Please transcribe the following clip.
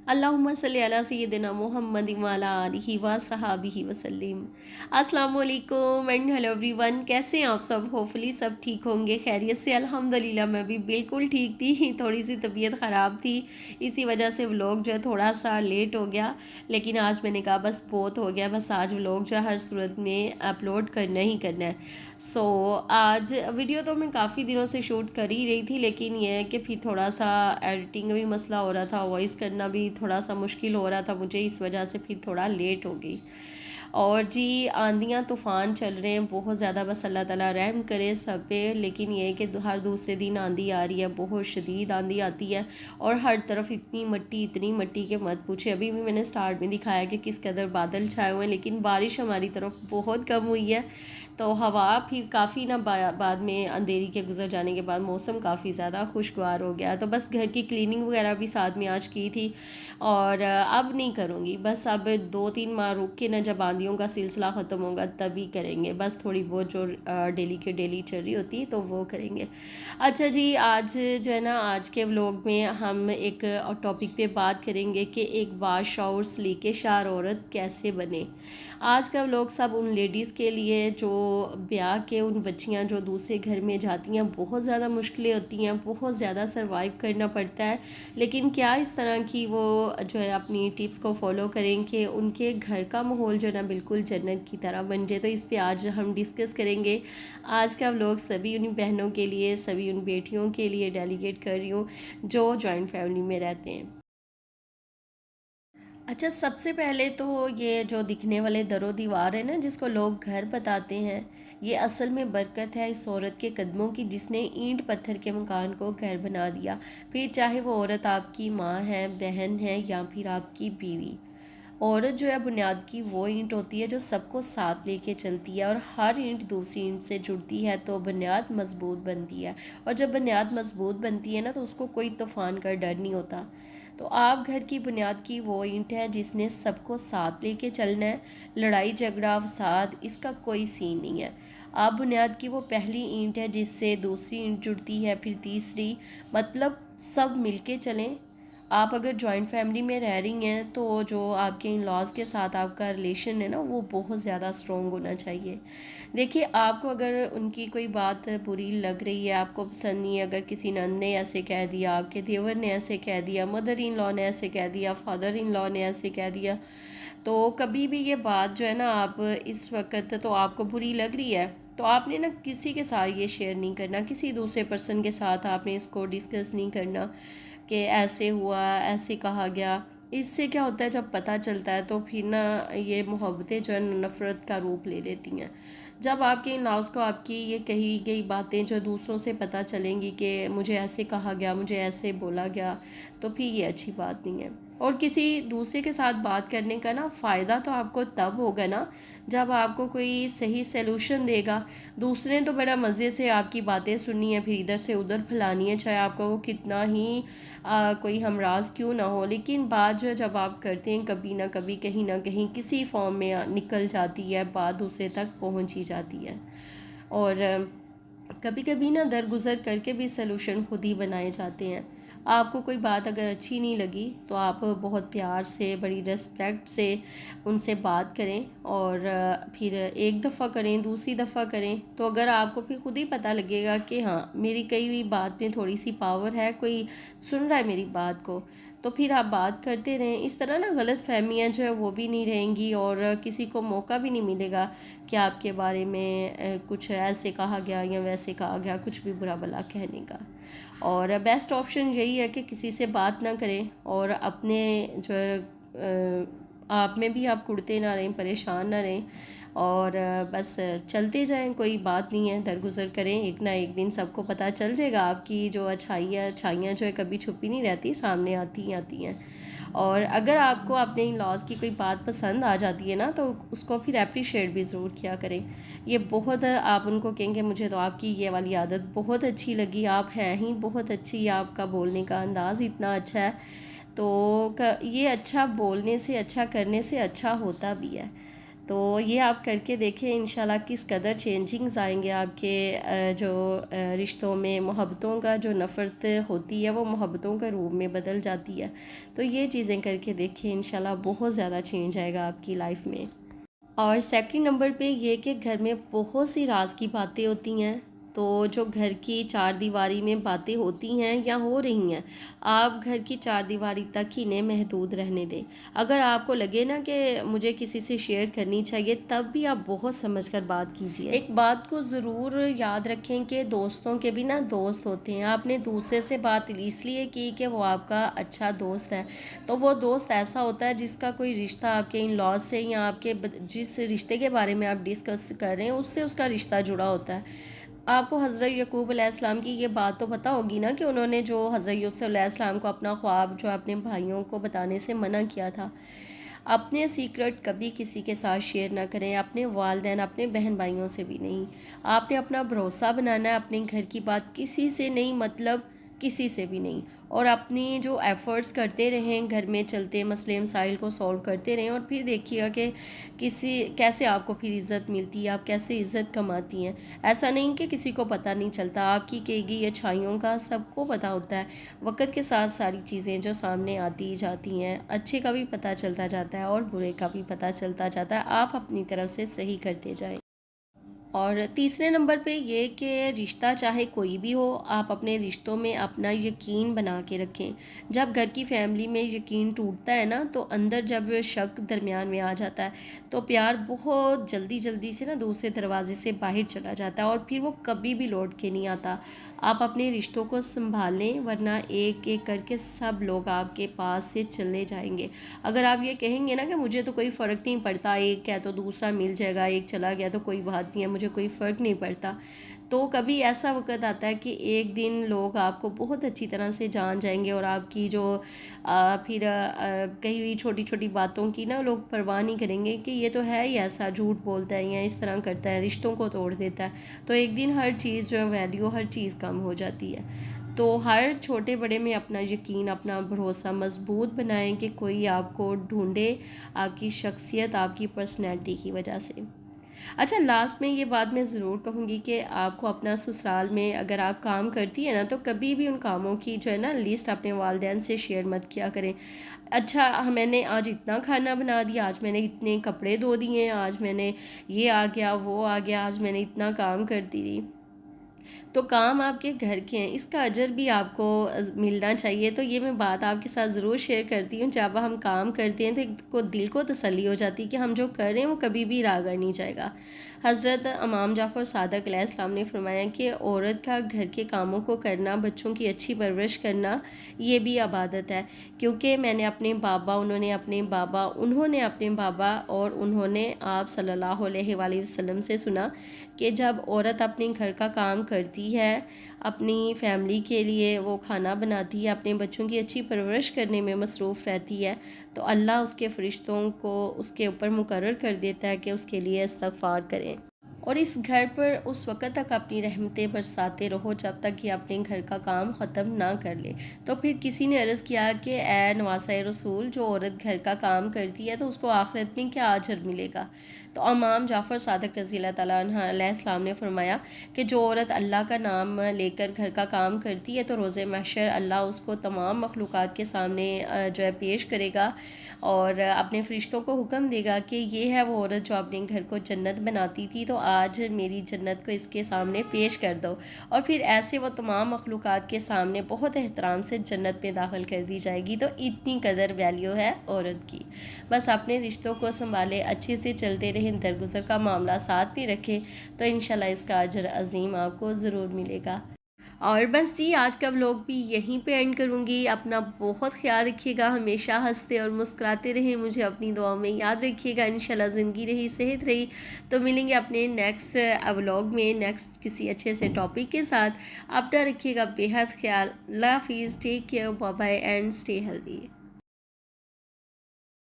अल्लाहुम्मा सल्ली अला सय्यिदिना मुहम्मद व अला आलिहि व सहाबिहि वसल्लम। अस्सलाम वालेकुम एंड हेलो एवरीवन, कैसे हैं आप सब? होपफुली सब ठीक होंगे, खैरियत से। अल्हम्दुलिल्लाह मैं भी बिल्कुल ठीक थी। थोड़ी सी तबीयत ख़राब थी, इसी वजह से व्लॉग जो है थोड़ा सा लेट हो गया, लेकिन आज मैंने कहा बस बहुत हो गया, बस आज व्लॉग जो है हर सूरत में अपलोड करना ही करना है। आज वीडियो तो मैं काफ़ी दिनों से शूट कर ही रही थी, लेकिन ये है कि फिर थोड़ा सा एडिटिंग का भी मसला हो रहा था, वॉइस करना भी थोड़ा सा मुश्किल हो रहा था मुझे, इस वजह से फिर थोड़ा लेट हो गई। और जी आंधियाँ तूफ़ान चल रहे हैं बहुत ज़्यादा, बस अल्लाह ताला रहम करे सब पे। लेकिन ये है कि हर दूसरे दिन आंधी आ रही है, बहुत शदीद आंधी आती है और हर तरफ इतनी मट्टी के मत पूछे। अभी भी मैंने स्टार्ट में दिखाया कि किस कदर बादल छाए हुए हैं, लेकिन बारिश हमारी तरफ बहुत कम हुई है। तो हवा फिर काफ़ी ना बाद में अंधेरी के गुजर जाने के बाद मौसम काफ़ी ज़्यादा खुशगवार हो गया। तो बस घर की क्लीनिंग वगैरह भी साथ में आज की थी, और अब नहीं करूँगी, बस अब 2-3 माह रुक के ना, जब आंधियों का सिलसिला ख़त्म होगा तभी करेंगे। बस थोड़ी बहुत जो डेली के डेली चल रही होती है तो वो करेंगे। अच्छा जी, आज जो है ना, आज के व्लॉग में हम एक टॉपिक पे बात करेंगे कि एक बाशऊर सलीक़ेशार औरत कैसे बने। आज का व्लॉग सब उन लेडीज़ के लिए जो ब्याह के उन बच्चियां जो दूसरे घर में जाती हैं, बहुत ज़्यादा मुश्किलें होती हैं, बहुत ज़्यादा सरवाइव करना पड़ता है, लेकिन क्या इस तरह की वो जो है अपनी टिप्स को फॉलो करें कि उनके घर का माहौल जो है ना बिल्कुल जन्नत की तरह बन जाए। तो इस पे आज हम डिस्कस करेंगे। आज का व्लॉग सभी उन बहनों के लिए, सभी उन बेटियों के लिए डेलीकेट कर रही हूँ जो जॉइंट फैमिली में रहते हैं। अच्छा, सबसे पहले तो ये जो दिखने वाले दरो दीवार है ना, जिसको लोग घर बताते हैं, ये असल में बरकत है इस औरत के कदमों की जिसने ईंट पत्थर के मकान को घर बना दिया। फिर चाहे वो औरत आपकी माँ है, बहन है या फिर आपकी बीवी। औरत जो है बुनियाद की वो ईंट होती है जो सबको साथ लेके चलती है, और हर ईंट दूसरी ईंट से जुड़ती है तो बुनियाद मजबूत बनती है। और जब बुनियाद मजबूत बनती है ना, तो उसको कोई तूफान का डर नहीं होता। तो आप घर की बुनियाद की वो ईंट है जिसने सबको साथ लेके चलना है। लड़ाई झगड़ा फसाद इसका कोई सीन नहीं है। आप बुनियाद की वो पहली ईंट है जिससे दूसरी ईंट जुड़ती है, फिर तीसरी, मतलब सब मिलके चलें। आप अगर जॉइंट फैमिली में रह रही हैं तो जो आपके इन लॉज के साथ आपका रिलेशन है ना, वो बहुत ज़्यादा स्ट्रॉन्ग होना चाहिए। देखिए, आपको अगर उनकी कोई बात बुरी लग रही है, आपको पसंद नहीं है, अगर किसी नंद ने ऐसे कह दिया, आपके देवर ने ऐसे कह दिया, मदर इन लॉ ने ऐसे कह दिया, फादर इन लॉ ने ऐसे कह दिया, तो कभी भी ये बात जो है ना, आप इस वक्त तो आपको बुरी लग रही है, तो आपने ना किसी के साथ ये शेयर नहीं करना, किसी दूसरे पर्सन के साथ आपने इसको डिस्कस नहीं करना कि ऐसे हुआ, ऐसे कहा गया। इससे क्या होता है, जब पता चलता है तो फिर ना ये मोहब्बतें जो है नफ़रत का रूप ले लेती हैं। जब आपके इन लॉज को आपकी ये कही गई बातें जो दूसरों से पता चलेंगी कि मुझे ऐसे कहा गया, मुझे ऐसे बोला गया, तो फिर ये अच्छी बात नहीं है। और किसी दूसरे के साथ बात करने का ना फ़ायदा तो आपको तब होगा ना, जब आपको कोई सही सलूशन देगा। दूसरे ने तो बड़ा मज़े से आपकी बातें सुननी है, फिर इधर से उधर फैलानी है, चाहे आपका वो कितना ही कोई हमराज क्यों ना हो, लेकिन बात जो है जब आप करते हैं, कभी ना कभी कहीं ना कहीं किसी फॉर्म में निकल जाती है, बात दूसरे तक पहुंच ही जाती है। और कभी कभी ना दरगुजर करके भी सलूशन खुद ही बनाए जाते हैं। आपको कोई बात अगर अच्छी नहीं लगी तो आप बहुत प्यार से, बड़ी रिस्पेक्ट से उनसे बात करें, और फिर एक दफ़ा करें, दूसरी दफ़ा करें, तो अगर आपको फिर खुद ही पता लगेगा कि हाँ, मेरी कई हुई बात में थोड़ी सी पावर है, कोई सुन रहा है मेरी बात को, तो फिर आप बात करते रहें। इस तरह ना गलत फहमियाँ जो है वो भी नहीं रहेंगी, और किसी को मौका भी नहीं मिलेगा कि आपके बारे में कुछ ऐसे कहा गया या वैसे कहा गया, कुछ भी बुरा भला कहने का। और बेस्ट ऑप्शन यही है कि किसी से बात ना करें, और अपने जो है आप में भी आप कुड़ते ना रहें, परेशान ना रहें, और बस चलते जाएं, कोई बात नहीं है, दरगुजर करें। एक ना एक दिन सबको पता चल जाएगा, आपकी जो अच्छाइयाँ जो है कभी छुपी नहीं रहती, सामने आती ही आती हैं। और अगर आपको अपने इन लॉज की कोई बात पसंद आ जाती है ना, तो उसको फिर अप्रिशिएट भी ज़रूर किया करें। ये बहुत, आप उनको कहेंगे मुझे तो आपकी ये वाली आदत बहुत अच्छी लगी, आप हैं ही बहुत अच्छी, आपका बोलने का अंदाज़ इतना अच्छा है। तो ये अच्छा बोलने से, अच्छा करने से अच्छा होता भी है। تو یہ آپ کر کے دیکھیں انشاءاللہ کس قدر چینجنگز آئیں گے آپ کے جو رشتوں میں، محبتوں کا جو نفرت ہوتی ہے وہ محبتوں کا روپ میں بدل جاتی ہے۔ تو یہ چیزیں کر کے دیکھیں انشاءاللہ بہت زیادہ چینج آئے گا آپ کی لائف میں۔ اور سیکنڈ نمبر پہ یہ کہ گھر میں بہت سی راز کی باتیں ہوتی ہیں، تو جو گھر کی چار دیواری میں باتیں ہوتی ہیں یا ہو رہی ہیں، آپ گھر کی چار دیواری تک ہی انہیں محدود رہنے دیں۔ اگر آپ کو لگے نا کہ مجھے کسی سے شیئر کرنی چاہیے، تب بھی آپ بہت سمجھ کر بات کیجیے۔ ایک بات کو ضرور یاد رکھیں کہ دوستوں کے بھی نا دوست ہوتے ہیں۔ آپ نے دوسرے سے بات اس لیے کی کہ وہ آپ کا اچھا دوست ہے، تو وہ دوست ایسا ہوتا ہے جس کا کوئی رشتہ آپ کے ان لاز سے یا آپ کے جس رشتے کے بارے میں آپ ڈسکس کر رہے ہیں اس سے اس کا رشتہ جڑا ہوتا ہے۔ آپ کو حضرت یعقوب علیہ السلام کی یہ بات تو پتہ ہوگی نا کہ انہوں نے جو حضرت یوسف علیہ السلام کو اپنا خواب جو اپنے بھائیوں کو بتانے سے منع کیا تھا۔ اپنے سیکرٹ کبھی کسی کے ساتھ شیئر نہ کریں، اپنے والدین، اپنے بہن بھائیوں سے بھی نہیں۔ آپ نے اپنا بھروسہ بنانا ہے، اپنے گھر کی بات کسی سے نہیں، مطلب کسی سے بھی نہیں، اور اپنی جو ایفرٹس کرتے رہیں، گھر میں چلتے مسئلے مسائل کو سولو کرتے رہیں، اور پھر دیکھیے گا کہ کیسے آپ کو پھر عزت ملتی ہے، آپ کیسے عزت کماتی ہیں۔ ایسا نہیں کہ کسی کو پتہ نہیں چلتا، آپ کی کی گئی اچھائیوں کا سب کو پتہ ہوتا ہے۔ وقت کے ساتھ ساری چیزیں جو سامنے آتی جاتی ہیں، اچھے کا بھی پتہ چلتا جاتا ہے اور برے کا بھی پتہ چلتا جاتا ہے۔ آپ اپنی طرف سے صحیح کرتے جائیں۔ اور تیسرے نمبر پہ یہ کہ رشتہ چاہے کوئی بھی ہو، آپ اپنے رشتوں میں اپنا یقین بنا کے رکھیں۔ جب گھر کی فیملی میں یقین ٹوٹتا ہے نا، تو اندر جب شک درمیان میں آ جاتا ہے تو پیار بہت جلدی سے نا دوسرے دروازے سے باہر چلا جاتا ہے، اور پھر وہ کبھی بھی لوٹ کے نہیں آتا۔ آپ اپنے رشتوں کو سنبھالیں، ورنہ ایک ایک کر کے سب لوگ آپ کے پاس سے چلے جائیں گے۔ اگر آپ یہ کہیں گے نا کہ مجھے تو کوئی فرق نہیں پڑتا، ایک ہے تو دوسرا مل جائے گا، ایک چلا گیا تو کوئی بات نہیں ہے، مجھے کوئی فرق نہیں پڑتا، تو کبھی ایسا وقت آتا ہے کہ ایک دن لوگ آپ کو بہت اچھی طرح سے جان جائیں گے، اور آپ کی جو پھر کئی ہوئی چھوٹی چھوٹی باتوں کی نا لوگ پرواہ نہیں کریں گے کہ یہ تو ہے ہی ایسا، جھوٹ بولتا ہے یا اس طرح کرتا ہے، رشتوں کو توڑ دیتا ہے۔ تو ایک دن ہر چیز جو ویلیو، ہر چیز کم ہو جاتی ہے۔ تو ہر چھوٹے بڑے میں اپنا یقین، اپنا بھروسہ مضبوط بنائیں کہ کوئی آپ کو ڈھونڈے آپ کی شخصیت، آپ کی پرسنالٹی کی وجہ سے۔ اچھا، لاسٹ میں یہ بات میں ضرور کہوں گی کہ آپ کو اپنا سسرال میں اگر آپ کام کرتی ہیں نا، تو کبھی بھی ان کاموں کی جو ہے نا لسٹ اپنے والدین سے شیئر مت کیا کریں۔ اچھا، میں نے آج اتنا کھانا بنا دیا، آج میں نے اتنے کپڑے دھو دیے، آج میں نے یہ آ گیا وہ آ گیا، آج میں نے اتنا کام کرتی رہی۔ تو کام آپ کے گھر کے ہیں، اس کا اجر بھی آپ کو ملنا چاہیے۔ تو یہ میں بات آپ کے ساتھ ضرور شیئر کرتی ہوں، جب ہم کام کرتے ہیں تو ایک کو دل کو تسلی ہو جاتی کہ ہم جو کر رہے ہیں وہ کبھی بھی راغا نہیں جائے گا۔ حضرت امام جعفر صادق علیہ السلام نے فرمایا کہ عورت کا گھر کے کاموں کو کرنا، بچوں کی اچھی پرورش کرنا، یہ بھی عبادت ہے۔ کیونکہ میں نے اپنے بابا، انہوں نے اپنے بابا اور انہوں نے آپ صلی اللہ علیہ وآلہ وسلم سے سنا کہ جب عورت اپنے گھر کا کام کرتی ہے، اپنی فیملی کے لیے وہ کھانا بناتی ہے، اپنے بچوں کی اچھی پرورش کرنے میں مصروف رہتی ہے، تو اللہ اس کے فرشتوں کو اس کے اوپر مقرر کر دیتا ہے کہ اس کے لیے استغفار کریں، اور اس گھر پر اس وقت تک اپنی رحمتیں برساتے رہو جب تک کہ اپنے گھر کا کام ختم نہ کر لے۔ تو پھر کسی نے عرض کیا کہ اے نواسۂ رسول، جو عورت گھر کا کام کرتی ہے تو اس کو آخرت میں کیا اجر ملے گا؟ تو امام جعفر صادق رضی اللہ تعالیٰ عنہ علیہ السلام نے فرمایا کہ جو عورت اللہ کا نام لے کر گھر کا کام کرتی ہے تو روز محشر اللہ اس کو تمام مخلوقات کے سامنے جو ہے پیش کرے گا، اور اپنے فرشتوں کو حکم دے گا کہ یہ ہے وہ عورت جو اپنے گھر کو جنت بناتی تھی، تو آج میری جنت کو اس کے سامنے پیش کر دو، اور پھر ایسے وہ تمام مخلوقات کے سامنے بہت احترام سے جنت میں داخل کر دی جائے گی۔ تو اتنی قدر ویلیو ہے عورت کی۔ بس اپنے رشتوں کو سنبھالے، اچھے سے چلتے رہیں، درگزر کا معاملہ ساتھ بھی رکھیں، تو انشاءاللہ اس کا اجر عظیم آپ کو ضرور ملے گا۔ اور بس جی، آج کا ولاگ بھی یہیں پہ اینڈ کروں گی۔ اپنا بہت خیال رکھیے گا، ہمیشہ ہنستے اور مسکراتے رہیں، مجھے اپنی دعاؤں میں یاد رکھیے گا۔ انشاءاللہ زندگی رہی، صحت رہی، تو ملیں گے اپنے نیکسٹ ولاگ میں، نیکسٹ کسی اچھے سے ٹاپک کے ساتھ۔ اپنا رکھیے گا بے حد خیال۔ اللہ حافظ، take care, bye bye and stay healthy.